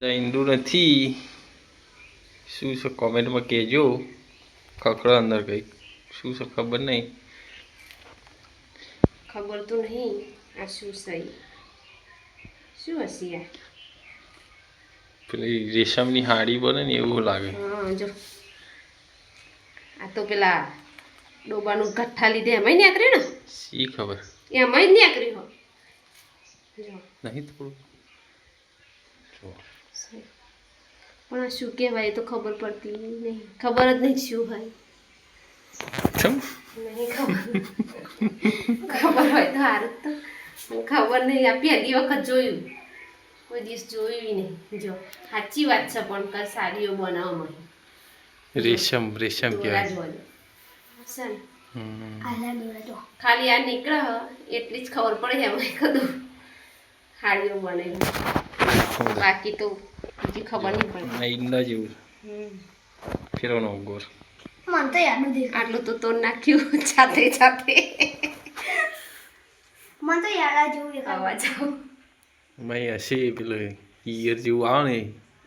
ઈંડું નથી શું છે કોમેન્ટમાં કહેજો ખખડા અંદર કંઈક શું છે ખબર નહીં ખબર તો નહીં આ શું સહી શું હશે યાર પેલી રેશમની હાડી બને ને એવું લાગે હા જો આ તો પેલા ડોબાનું ગઠ્ઠા લીધે એમાંય નીકળ્યું ને શી ખબર એમાંય જ નીકળ્યું હો જો નહીં થોડું પણ આ શું કહેવાય એ તો ખબર પડતી નહીં ખબર જ નહીં શું હોય ચમ નહીં ખબર ખબર હોય તો સારું તો મને ખબર નહીં આ પહેલી વખત જોયું કોઈ દિવસ જોયું નહીં જો સાચી વાત છે પણ કઈ સાડીઓ બનાવવામાં રેશમ રેશમ કહેવાય ખાલી આ નીકળે એટલી જ ખબર પડે એમાં કદું સાડીઓ બનાવી બાકી તો બીજી ખબર નહીં પડે ઈંડા જેવું ફેરવાનો ગોર મને તો યાદ નથી આટલું તો તોડ નાખ્યું જાતે જાતે મને તો યાદ જેવું અવાજ આવ ભાઈ હશે પેલું ઈયર જેવું આવે ને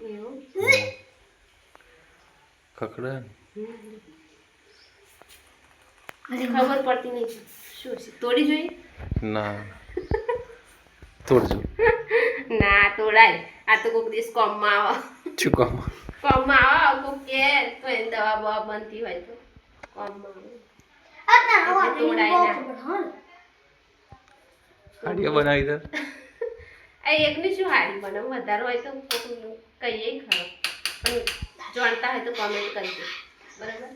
એવું ખખડા ખબર પડતી નહીં શું છે તોડી જોઈએ ના તોડજો ના તોડાય આ તો કોઈક દિવસ કોમમાં આવે શું કામ કોમમાં આવે કોઈક કે તો એને દવા બવા બનતી હોય તો કોમમાં આવે હાડીઓ બનાવી દે આ એકની શું હાડી બનાવ વધારે હોય તો કહીએ ખરો પણ જાણતા હોય તો કોમેન્ટ કરજો બરાબર